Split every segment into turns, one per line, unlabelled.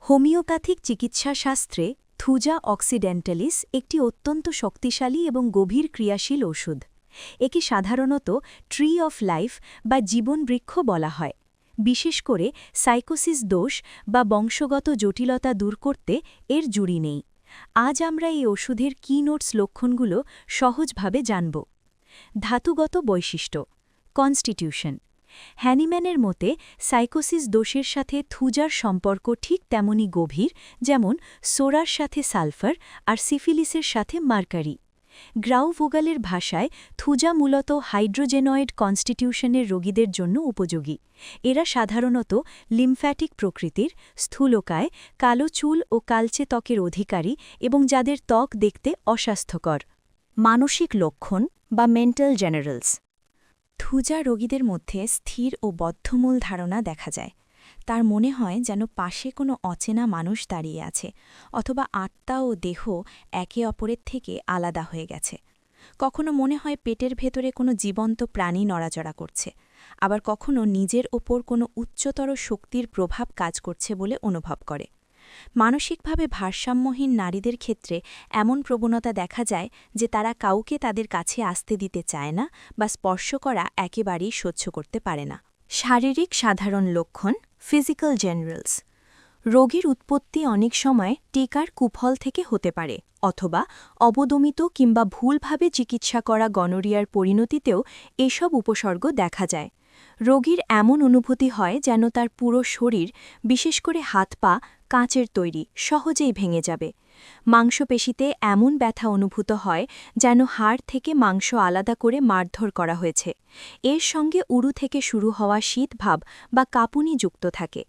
Homeopathic চিকিৎসাশাস্ত্রে Thuja occidentalis একটি অত্যন্ত শক্তিশালী এবং গভীর ক্রিয়াশীল ওষুধ। একে সাধারণত ট্রি অফ লাইফ বা জীবনবৃক্ষ বলা হয়, বিশেষ করে সাইকোসিস দোষ বা বংশগত জটিলতা দূর করতে এর জুড়ি নেই। আজ আমরা এই ওষুধের কিনোটস লক্ষণগুলো সহজভাবে জানব। ধাতুগত বৈশিষ্ট্য, কনস্টিটিউশন। হ্যানিম্যানের মতে সাইকোসিস দোষের সাথে থুজার সম্পর্ক ঠিক তেমনই গভীর যেমন সোরার সাথে সালফার আর সিফিলিসের সাথে মার্কারি। গ্রাউভোগালের ভাষায় থুজা মূলত হাইড্রোজেনয়েড কনস্টিটিউশনের রোগীদের জন্য উপযোগী। এরা সাধারণত লিম্ফ্যাটিক প্রকৃতির, স্থূলকায়, কালো চুল ও কালচে ত্বকের অধিকারী এবং যাদের ত্বক দেখতে অস্বাস্থ্যকর। মানসিক লক্ষণ বা মেন্টাল জেনারেলস। থুজা রোগীদের মধ্যে স্থির ও বদ্ধমূল ধারণা দেখা যায়। তার মনে হয় যেন পাশে কোনো অচেনা মানুষ দাঁড়িয়ে আছে, অথবা আত্মা ও দেহ একে অপরের থেকে আলাদা হয়ে গেছে। কখনো মনে হয় পেটের ভেতরে কোনো জীবন্ত প্রাণী নড়াচড়া করছে, আবার কখনো নিজের ওপর কোনো উচ্চতর শক্তির প্রভাব কাজ করছে বলে অনুভব করে। মানসিকভাবে ভারসাম্যহীন নারীদের ক্ষেত্রে এমন প্রবণতা দেখা যায় যে তারা কাউকে তাদের কাছে আসতে দিতে চায় না বা স্পর্শ করা একেবারেই সহ্য করতে পারে না। শারীরিক সাধারণ লক্ষণ, ফিজিক্যাল জেনারেলস। রোগীর উৎপত্তি অনেক সময় টিকার কুফল থেকে হতে পারে, অথবা অবদমিত কিংবা ভুলভাবে চিকিৎসা করা গনোরিয়ার পরিণতিতেও এসব উপসর্গ দেখা যায়। রোগীর এমন অনুভূতি হয় যেন তার পুরো শরীর, বিশেষ করে হাত পা, কাঁচের তৈরি, সহজেই ভেঙে যাবে। মাংসপেশিতে এমন ব্যথা অনুভূত হয় যেন হাড় থেকে মাংস আলাদা করে মারধর করা হয়েছে। এর সঙ্গে উরু থেকে শুরু হওয়া শীতভাব বা কাঁপুনি যুক্ত থাকে।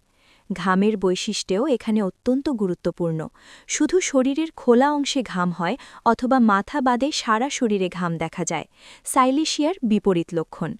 ঘামের বৈশিষ্ট্যেও এখানে অত্যন্ত গুরুত্বপূর্ণ। শুধু শরীরের খোলা অংশে ঘাম হয় অথবা মাথা বাদে সারা শরীরে ঘাম দেখা যায়। সাইলিশিয়ার বিপরীত লক্ষণ।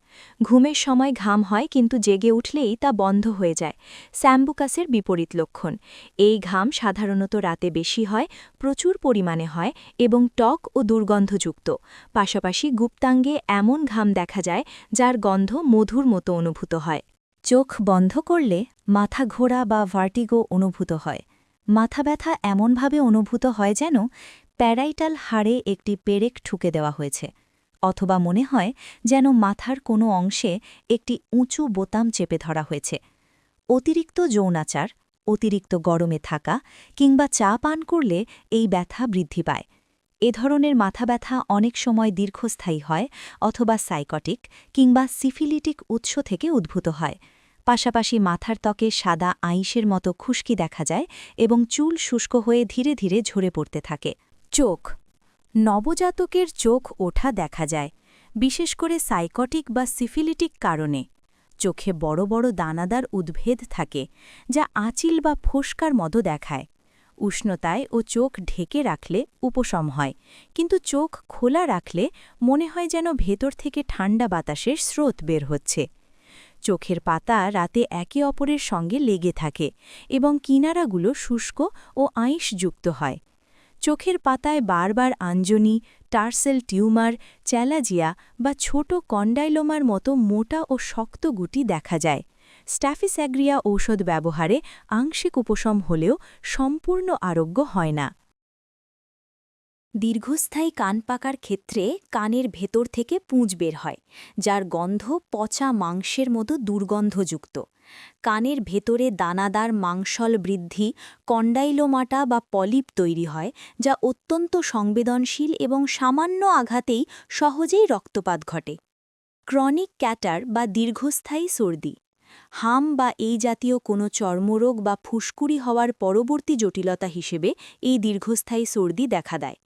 ঘুমের সময় ঘাম হয় কিন্তু জেগে উঠলেই তা বন্ধ হয়ে যায়। স্যাম্বুকাসের বিপরীত লক্ষণ। এই ঘাম সাধারণত রাতে বেশি হয়, প্রচুর পরিমাণে হয় এবং টক ও দুর্গন্ধযুক্ত। পাশাপাশি গুপ্তাঙ্গে এমন ঘাম দেখা যায় যার গন্ধ মধুর মতো অনুভূত হয়। চোখ বন্ধ করলে মাথা ঘোরা বা ভার্টিগো অনুভূত হয়। মাথা ব্যথা এমনভাবে অনুভূত হয় যেন প্যারাইটাল হাড়ে একটি পেরেক ঠুকে দেওয়া হয়েছে, অথবা মনে হয় যেন মাথার কোনো অংশে একটি উঁচু বোতাম চেপে ধরা হয়েছে। অতিরিক্ত যৌনাচার, অতিরিক্ত গরমে থাকা কিংবা চা পান করলে এই ব্যথা বৃদ্ধি পায়। এ ধরনের মাথা ব্যথা অনেক সময় দীর্ঘস্থায়ী হয় অথবা সাইকটিক কিংবা সিফিলিটিক উৎস থেকে উদ্ভূত হয়। পাশাপাশি মাথার ত্বকে সাদা আইসের মতো খুশকি দেখা যায় এবং চুল শুষ্ক হয়ে ধীরে ধীরে ঝরে পড়তে থাকে। চোখ। নবজাতকের চোখ ওঠা দেখা যায়, বিশেষ করে সাইকটিক বা সিফিলিটিক কারণে। চোখে বড় বড় দানাদার উদ্ভেদ থাকে, যা আঁচিল বা ফোস্কার মতো দেখায়। উষ্ণতায় ও চোখ ঢেকে রাখলে উপশম হয়, কিন্তু চোখ খোলা রাখলে মনে হয় যেন ভেতর থেকে ঠান্ডা বাতাসের স্রোত বের হচ্ছে। চোখের পাতা রাতে একে অপরের সঙ্গে লেগে থাকে এবং কিনারাগুলো শুষ্ক ও আঁইশযুক্ত হয়। চোখের পাতায় বারবার আঞ্জনি, টার্সেল টিউমার, চ্যালাজিয়া বা ছোট কন্ডাইলোমার মতো মোটা ও শক্ত গুটি দেখা যায়। স্ট্যাফিস্যাগ্রিয়া ঔষধ ব্যবহারে আংশিক উপশম হলেও সম্পূর্ণ আরোগ্য হয় না। দীর্ঘস্থায়ী কান পাকার ক্ষেত্রে কানের ভেতর থেকে পুঁজ বের হয়, যার গন্ধ পচা মাংসের মতো দুর্গন্ধযুক্ত। কানের ভেতরে দানাদার মাংসল বৃদ্ধি, কন্ডাইলোমাটা বা পলিপ তৈরি হয়, যা অত্যন্ত সংবেদনশীল এবং সামান্য আঘাতেই সহজেই রক্তপাত ঘটে। ক্রনিক ক্যাটার বা দীর্ঘস্থায়ী সর্দি। হাম বা এই জাতীয় কোনো চর্মরোগ বা ফুসকুড়ি হওয়ার পরবর্তী জটিলতা হিসেবে এই দীর্ঘস্থায়ী সর্দি দেখা দেয়।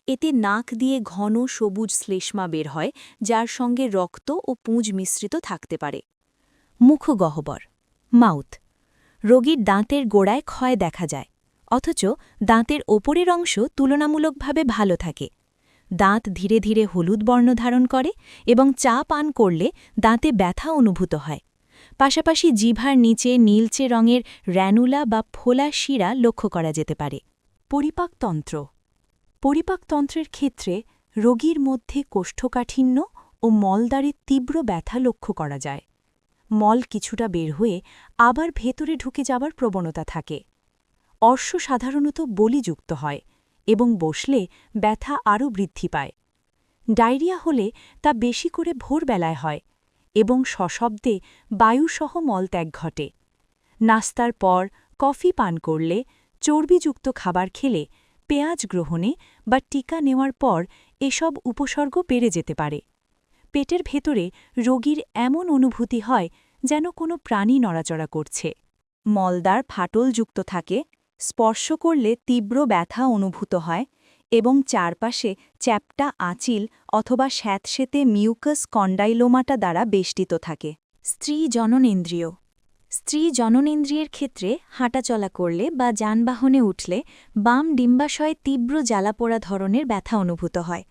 এতে নাক দিয়ে ঘন সবুজ শ্লেষ্মা বের হয়, যার সঙ্গে রক্ত ও পুঁজ মিশ্রিত থাকতে পারে। মুখগহ্বর, মাউথ। রোগীর দাঁতের গোড়ায় ক্ষয় দেখা যায়, অথচ দাঁতের ওপরের অংশ তুলনামূলকভাবে ভালো থাকে। দাঁত ধীরে ধীরে হলুদ বর্ণ ধারণ করে এবং চা পান করলে দাঁতে ব্যথা অনুভূত হয়। পাশাপাশি জিভার নিচে নীলচে রঙের র্যানুলা বা ফোলা শিরা লক্ষ্য করা যেতে পারে। পরিপাকতন্ত্র। পরিপাকতন্ত্রের ক্ষেত্রে রোগীর মধ্যে কোষ্ঠকাঠিন্য ও মলদ্বারের তীব্র ব্যথা লক্ষ্য করা যায়। মল কিছুটা বের হয়ে আবার ভেতরে ঢুকে যাবার প্রবণতা থাকে। অর্শ সাধারণত বলিযুক্ত হয় এবং বসলে ব্যথা আরও বৃদ্ধি পায়। ডায়রিয়া হলে তা বেশি করে ভোরবেলায় হয় এবং সশব্দে বায়ুসহ মলত্যাগ ঘটে। নাস্তার পর কফি পান করলে, চর্বিযুক্ত খাবার খেলে, পেঁয়াজ গ্রহণে বা টিকা নেওয়ার পর এসব উপসর্গ বেড়ে যেতে পারে। পেটের ভেতরে রোগীর এমন অনুভূতি হয় যেন কোনো প্রাণী নড়াচড়া করছে। মলদ্বার ফাটলযুক্ত থাকে, স্পর্শ করলে তীব্র ব্যথা অনুভূত হয় এবং চারপাশে চ্যাপ্টা আঁচিল অথবা স্যাঁতসেঁতে মিউকাস কন্ডাইলোমাটা দ্বারা বেষ্টিত থাকে। স্ত্রী জননেন্দ্রিয়। স্ত্রী জননেন্দ্রিয়ের ক্ষেত্রে হাঁটাচলা করলে বা যানবাহনে উঠলে বাম ডিম্বাশয়ে তীব্র জ্বালাপোড়া ধরনের ব্যথা অনুভূত হয়।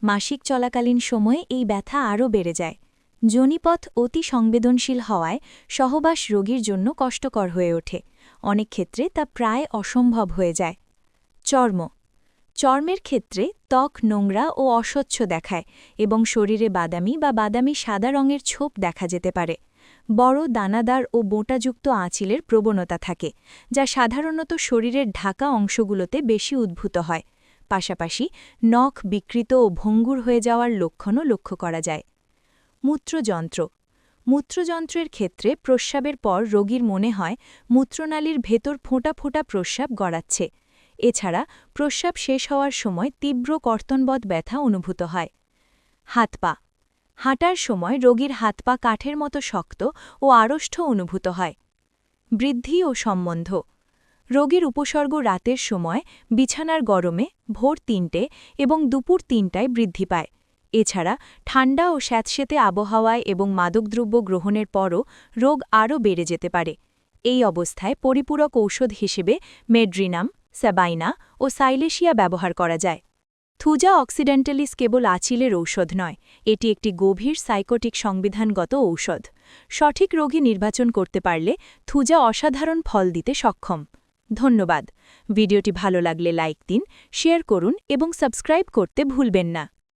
মাসিক চলাকালীন সময়ে এই ব্যথা আরও বেড়ে যায়। যোনিপথ অতি সংবেদনশীল হওয়ায় সহবাস রোগীর জন্য কষ্টকর হয়ে ওঠে। অনেক ক্ষেত্রে তা প্রায় অসম্ভব হয়ে যায়। চর্ম। চর্মের ক্ষেত্রে ত্বক নোংরা ও অস্বচ্ছ দেখায় এবং শরীরে বাদামি বা বাদামি সাদা রঙের ছোপ দেখা যেতে পারে। বড় দানাদার ও বোঁটাযুক্ত আঁচিলের প্রবণতা থাকে, যা সাধারণত শরীরের ঢাকা অংশগুলোতে বেশি উদ্ভূত হয়। পাশাপাশি নখ বিকৃত ও ভঙ্গুর হয়ে যাওয়ার লক্ষণও লক্ষ্য করা যায়। মূত্রযন্ত্র। মূত্রযন্ত্রের ক্ষেত্রে প্রস্রাবের পর রোগীর মনে হয় মূত্রনালীর ভেতর ফোঁটা ফোঁটা প্রস্রাব গড়াচ্ছে। এছাড়া প্রস্রাব শেষ হওয়ার সময় তীব্র কর্তনবৎ ব্যথা অনুভূত হয়। হাত পা। হাঁটার সময় রোগীর হাত পা কাঠের মতো শক্ত ও আড়ষ্ট অনুভূত হয়। বৃদ্ধি ও সম্বন্ধ। রোগীর উপসর্গ রাতের সময় বিছানার গরমে ভোর ৩টে এবং দুপুর ৩টায় বৃদ্ধি পায়। এছাড়া ঠান্ডা ও স্যাঁতসেঁতে আবহাওয়ায় এবং মাদকদ্রব্য গ্রহণের পরও রোগ আরও বেড়ে যেতে পারে। এই অবস্থায় পরিপূরক ঔষধ হিসেবে মেড্রিনাম, স্যাবাইনা ও সাইলেশিয়া ব্যবহার করা যায়। থুজা অক্সিডেন্টালিস কেবল আঁচিলের ঔষধ নয়, এটি একটি গভীর সাইকোটিক সংবিধানগত ঔষধ। সঠিক রোগী নির্বাচন করতে পারলে থুজা অসাধারণ ফল দিতে সক্ষম। ধন্যবাদ। ভিডিওটি ভালো লাগলে লাইক দিন, শেয়ার করুন এবং সাবস্ক্রাইব করতে ভুলবেন না।